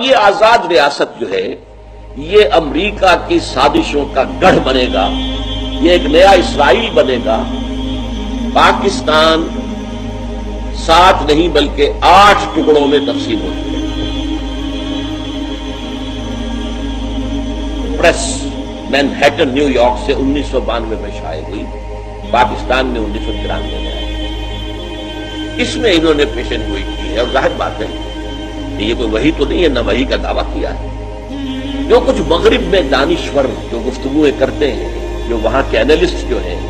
یہ آزاد ریاست جو ہے یہ امریکہ کی سازشوں کا گڑھ بنے گا، یہ ایک نیا اسرائیل بنے گا۔ پاکستان 7 نہیں بلکہ 8 ٹکڑوں میں تقسیم ہو چکے ہیں۔ پریس مینہٹن نیو یارک سے 1992 میں شائع ہوئی، پاکستان میں 1993 میں آئی۔ اس میں انہوں نے پیشن گوئی کی ہے، اور ظاہر بات ہے کہ یہ کوئی وحی تو نہیں ہے، نہ وحی کا دعویٰ کیا ہے۔ جو کچھ مغرب میں دانشور جو گفتگویں کرتے ہیں، جو وہاں کے اینالسٹ جو ہیں،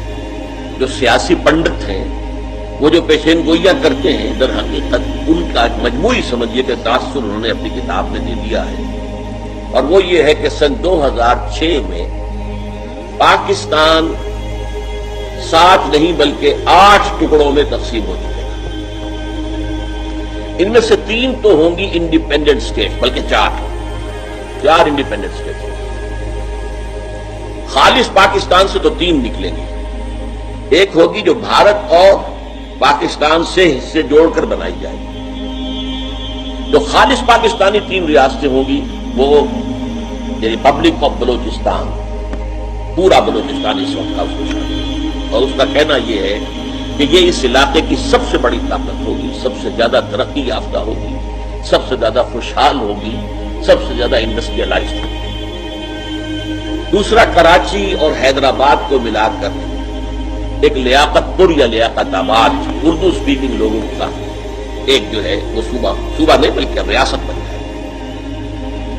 جو سیاسی پنڈت ہیں، وہ جو پیشین گوئیاں کرتے ہیں، در حقیقت ان کا مجموعی سمجھیے کہ تاثر انہوں نے اپنی کتاب میں دے دیا ہے، اور وہ یہ ہے کہ سن 2006 میں پاکستان 7 نہیں بلکہ 8 ٹکڑوں میں تقسیم ہو چکے ہیں۔ ان میں سے 3 تو ہوں گی انڈیپینڈنٹ اسٹیٹ، بلکہ 4 انڈیپینڈنٹ اسٹیٹ۔ خالص پاکستان سے تو 3 نکلیں گی، ایک ہوگی جو بھارت اور پاکستان سے حصے جوڑ کر بنائی جائے گی۔ جو خالص پاکستانی 3 ریاستیں ہوں گی وہ ریپبلک آف بلوچستان، پورا بلوچستان اس وقت کا اس کو شامل، اور اس کا کہنا یہ ہے کہ یہ اس علاقے کی سب سے بڑی طاقت ہوگی، سب سے زیادہ ترقی یافتہ ہوگی، سب سے زیادہ خوشحال ہوگی، سب سے زیادہ انڈسٹریلائزڈ ہوگی۔ دوسرا کراچی اور حیدرآباد کو ملا کر ایک لیاقت پور یا لیاقت آباد اردو اسپیکنگ لوگوں کا ایک جو ہے وہ صوبہ نہیں بلکہ ریاست بن جائے۔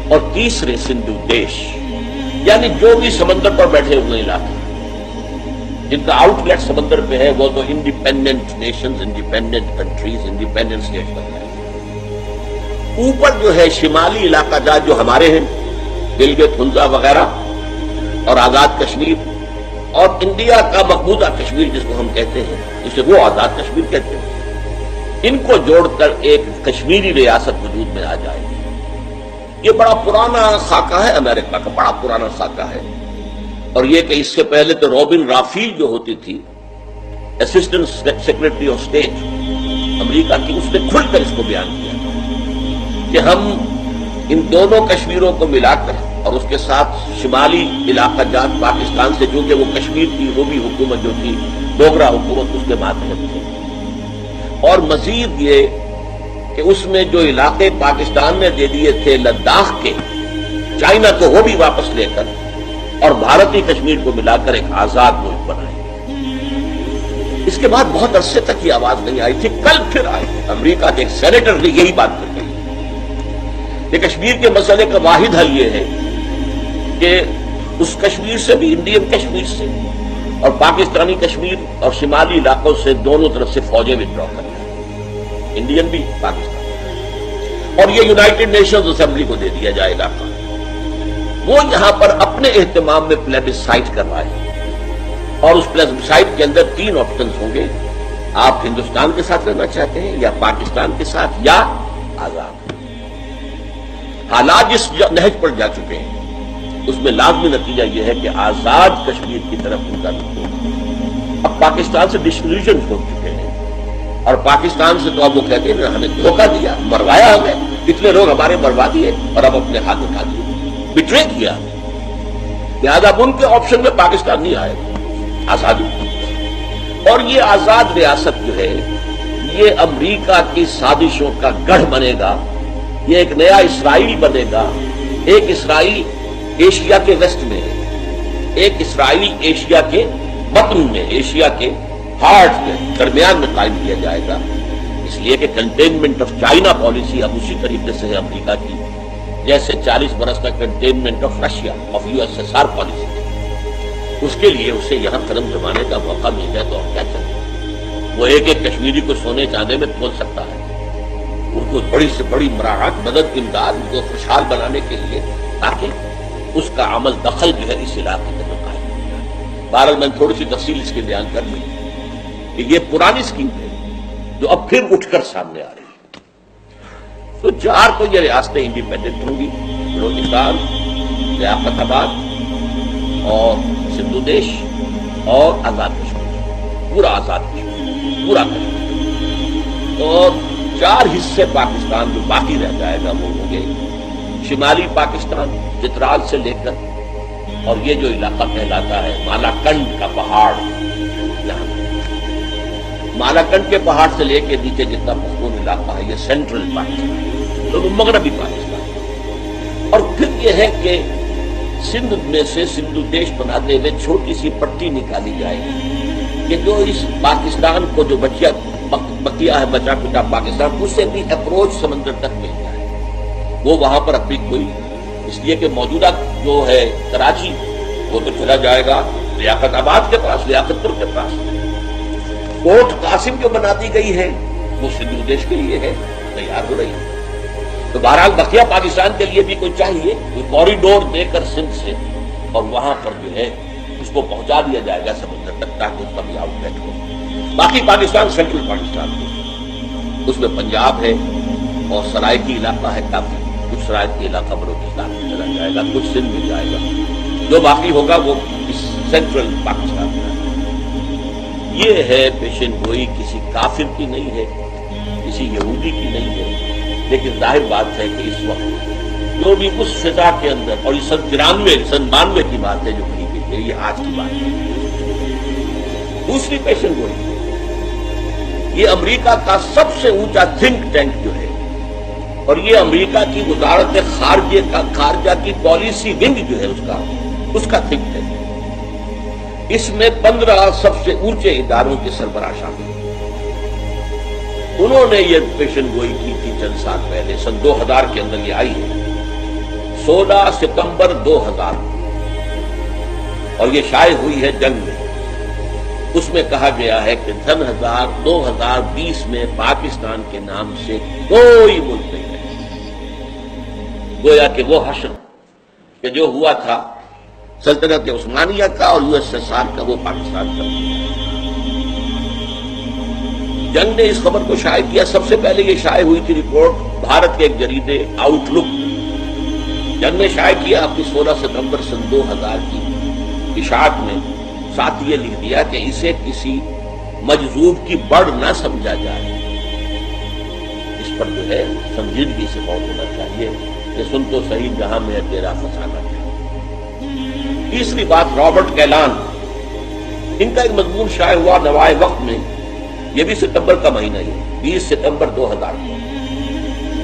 اور تیسرے سندھو دیش، یعنی جو بھی سمندر پر بیٹھے ہوئے علاقے جن کا آؤٹ لیٹ سمندر پہ ہے، وہ تو independent nations, independent countries, independent states بن جائے۔ اوپر جو ہے شمالی علاقہ جات جو ہمارے ہیں، گلگت ہنزا وغیرہ اور آزاد کشمیر، اور انڈیا کا مقبوضہ کشمیر جس کو ہم کہتے ہیں، جسے وہ آزاد کشمیر کہتے ہیں، ان کو جوڑ کر ایک کشمیری ریاست وجود میں آ جائے گی۔ یہ بڑا پرانا خاکہ ہے، امریکہ کا بڑا پرانا خاکہ ہے، اور یہ کہ اس سے پہلے تو روبن رافیل جو ہوتی تھی اسسٹنٹ سیکرٹری آف اسٹیٹ امریکہ کی، اس نے کھل کر اس کو بیان کیا کہ ہم ان دونوں کشمیروں کو ملا کر اور اس کے ساتھ شمالی علاقہ جات پاکستان سے، چونکہ وہ کشمیر کی وہ بھی حکومت جو تھی ڈوگرا حکومت، اس کے ماتحت تھے، اور مزید یہ کہ اس میں جو علاقے پاکستان نے دے دیے تھے لداخ کے، چائنا کو وہ بھی واپس لے کر اور بھارتی کشمیر کو ملا کر ایک آزاد ملک بنائے۔ اس کے بعد بہت عرصے تک یہ آواز نہیں آئی تھی، کل پھر آئی۔ امریکہ کے ایک سینیٹر نے یہی بات کر کہی کہ کشمیر کے مسئلے کا واحد حل یہ ہے کہ اس کشمیر سے بھی، انڈین کشمیر سے اور پاکستانی کشمیر اور شمالی علاقوں سے، دونوں طرف سے فوجیں وڈرا کرنا ہے، انڈین بھی پاکستان، اور یہ یونائٹڈ نیشنز اسمبلی کو دے دیا جائے گا۔ وہ یہاں پر اپنے اہتمام میں پلیبسائٹ کر رہا ہے، اور اس پلیبسائٹ کے اندر 3 آپشنز ہوں گے، آپ ہندوستان کے ساتھ رہنا چاہتے ہیں یا پاکستان کے ساتھ یا آزاد۔ حالات جس نہج پر جا چکے ہیں اس میں لازمی نتیجہ یہ ہے کہ آزاد کشمیر کی طرف ان کا رخ ہوگا۔ اب پاکستان سے ڈسکلوژن ہو چکے ہیں، اور پاکستان سے تو اب وہ کہتے ہیں ہمیں دھوکہ دیا، مروایا ہمیں، اتنے لوگ ہمارے مروا دیے اور اب اپنے ہاتھ اٹھا دیے، بٹرے کیا، لہٰذا اب ان کے آپشن میں پاکستان نہیں آئے گا، آزادی۔ اور یہ آزاد ریاست جو ہے یہ امریکہ کی سازشوں کا گڑھ بنے گا، یہ ایک نیا اسرائیل بنے گا۔ ایک اسرائیل ایشیا کے ویسٹ میں ہے، ایک اسرائیل ایشیا کے بطن میں، ایشیا کے ہارٹ میں، درمیان میں قائم کیا جائے گا، اس لیے کہ کنٹینمنٹ آف چائنا پالیسی اب اسی طریقے سے ہے امریکہ کی، جیسے 40 برس کا containment of Russia, of USSR policy. اس کے لیے اسے یہاں قدم جمانے کا موقع مل جائے تو اور کیا چاہیے؟ وہ ایک کشمیری کو سونے چاندے میں تول سکتا ہے، ان کو بڑی سے بڑی مراعات، مدد، امداد، ان کو خوشحال بنانے کے لیے، تاکہ اس کا عمل دخل جو ہے اس علاقے کے اندر قائم ہو جائے۔ بہرحال میں تھوڑی سی تفصیل اس کے بیان کر لی کہ یہ پرانی اسکیم ہے جو اب پھر اٹھ کر سامنے آ رہی ہے۔ تو 4 تو یہ ریاستیں انڈیپینڈنٹ ہوں گی، بلوچستان، لیاقت آباد اور سندھو دیش اور آزاد کشمیر، پورا آزاد کشمیر، پورا کشمیر، اور 4 حصے پاکستان جو باقی رہ جائے گا وہ ہوں گے شمالی پاکستان چترال سے لے کر اور یہ جو علاقہ کہلاتا ہے مالاکنڈ کا پہاڑ، یہاں مالاکنڈ کے پہاڑ سے لے کے نیچے جتنا مخصوص علاقہ ہے یہ سینٹرل پاکستان، تو مغربی پاکستان۔ اور پھر یہ ہے کہ سندھ میں سے سندھو دیش بناتے ہوئے چھوٹی سی پٹی نکالی جائے گی کہ جو اس پاکستان کو جو بقیہ ہے بچا پٹا پاکستان، اس سے بھی اپروچ سمندر تک مل جائے۔ وہ وہاں پر اپنی کوئی، اس لیے کہ موجودہ جو ہے کراچی وہ تو چلا جائے گا لیاقت آباد کے پاس، لیاقت پور کے پاس۔ پورٹ قاسم جو بنا دی گئی ہے وہ سندھو دیش کے لیے ہے، تیار ہو رہی ہے۔ تو بہرحال بقیہ پاکستان کے لیے بھی کوئی چاہیے کوئی کوریڈور دے کر سندھ سے، اور وہاں پر جو ہے اس کو پہنچا دیا جائے گا سمندر تک تاکہ اس کا بھی آؤٹ لیٹ ہو۔ باقی پاکستان سینٹرل پاکستان میں، اس میں پنجاب ہے اور سرائکی علاقہ ہے کافی، کچھ سرائکی علاقہ بلوچستان میں چلا جائے گا، کچھ سندھ میں جائے گا، جو باقی ہوگا وہ اس سینٹرل پاکستان میں۔ یہ ہے پیشن گوئی کسی کافر کی نہیں ہے، کسی یہودی کی نہیں ہے، لیکن ظاہر بات ہے کہ اس وقت جو بھی اس فضا کے اندر، اور یہ سن 92 کی بات ہے جو کہی گئی ہے، یہ آج کی بات ہے۔ دوسری پیشن گوئی، یہ امریکہ کا سب سے اونچا تھنک ٹینک جو ہے، اور یہ امریکہ کی وزارت خارجہ کی پالیسی ونگ جو ہے اس کا تھنک ٹینک، اس میں 15 سب سے اونچے اداروں کے سربراہ شامل ہیں۔ انہوں نے یہ پیشن گوئی کی تھی چند سال پہلے، سن 2000 کے اندر یہ آئی ہے، 16 ستمبر 2000، اور یہ شائع ہوئی ہے جنگ میں۔ اس میں کہا گیا ہے کہ 2020 میں پاکستان کے نام سے کوئی ملک نہیں ہے، گویا کہ وہ حشر کہ جو ہوا تھا سلطنت عثمانیہ کا اور USSR کا، وہ پاکستان کا۔ جنگ نے اس خبر کو شائع کیا، سب سے پہلے یہ شائع ہوئی تھی رپورٹ بھارت کے ایک جریدے آؤٹ لک، جنگ نے شائع کیا اپنی 16 ستمبر سن 2000 کی اشاعت میں، ساتھ یہ لکھ دیا کہ اسے کسی مجذوب کی بڑھ نہ سمجھا جائے، اس پر جو ہے سنجیدگی سے غور ہونا چاہیے کہ سن تو صحیح جہاں میں ہے تیرا فسانہ کیا۔ تیسری بات، رابرٹ کیلان، ان کا ایک مضمون شائع ہوا نوائے وقت میں، یہ بھی ستمبر کا مہینہ ہے، 20 ستمبر 2000 کو،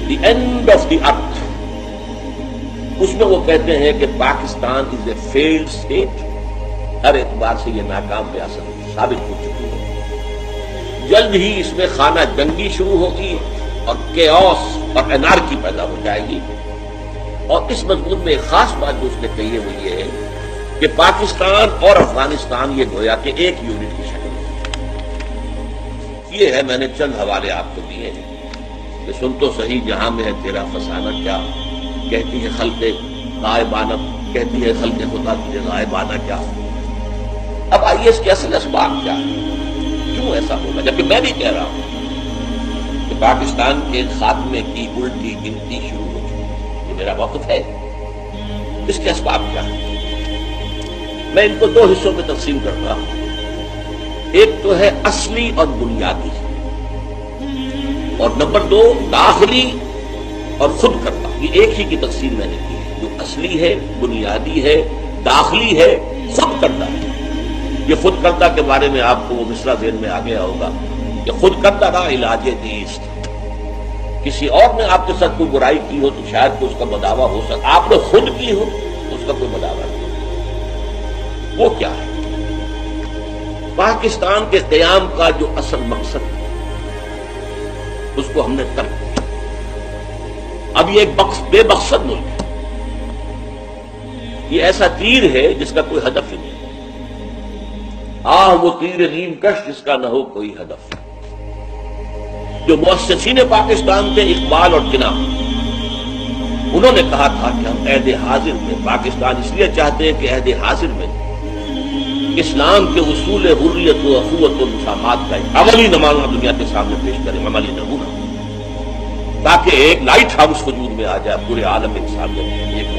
دی اینڈ آف دی ارتھ۔ اس میں وہ کہتے ہیں کہ پاکستان از اے فیلڈ اسٹیٹ، ہر اعتبار سے یہ ناکام ریاست ثابت ہو چکی ہے، جلد ہی اس میں خانہ جنگی شروع ہوگی اور کیوس اور انارکی پیدا ہو جائے گی۔ اور اس مضمون میں ایک خاص بات جو اس نے کہی ہے وہ یہ ہے کہ پاکستان اور افغانستان یہ گویا کہ ایک یونٹ کی شکل ہے۔ یہ ہے، میں نے چند حوالے آپ کو دیے ہیں کہ سن تو صحیح جہاں میں ہے تیرا فسانہ کیا، کہتی ہے خلق غائبانہ، کہتی ہے خلق خدا تجھے غائبانہ کیا۔ اب آئیے اس کے اصل اسباب کیا ہے، کیوں ایسا ہوگا، جبکہ میں بھی کہہ رہا ہوں کہ پاکستان کے خاتمے کی الٹی گنتی شروع ہو چکی ہے، یہ میرا موقف ہے۔ اس کے اسباب کیا ہے، میں ان کو 2 حصوں میں تقسیم کرتا ہوں۔ ایک تو ہے اصلی اور بنیادی، اور نمبر 2 داخلی اور خود کرتا۔ یہ ایک ہی کی تقسیم میں نے کی ہے، جو اصلی ہے، بنیادی ہے، داخلی ہے، خود کرتا ہے۔ یہ خود کرتا کے بارے میں آپ کو وہ مصرع ذہن میں آ گیا ہوگا کہ خود کرتا را علاج نیست۔ کسی اور نے آپ کے ساتھ کوئی برائی کی ہو تو شاید کہ اس کا مداوع ہو سکتا، آپ نے خود کی ہو تو اس کا کوئی مداوع نہیں۔ وہ کیا ہے؟ پاکستان کے قیام کا جو اصل مقصد ہے اس کو ہم نے ترک کیا۔ اب یہ ایک بے مقصد ملک ہے، یہ ایسا تیر ہے جس کا کوئی ہدف ہی نہیں، وہ تیر نیم کش جس کا نہ ہو کوئی ہدف۔ جو مؤسسین پاکستان تھے اقبال اور جناح، انہوں نے کہا تھا کہ ہم عہد حاضر میں پاکستان اس لیے چاہتے ہیں کہ عہد حاضر میں اسلام کے اصول حریت و اخوت و مساوات کا ایک عملی نمونہ دنیا کے سامنے پیش کریں، عملی نمونہ، تاکہ ایک لائٹ ہاؤس وجود میں آ جائے پورے عالم انسانیت میں۔ ایک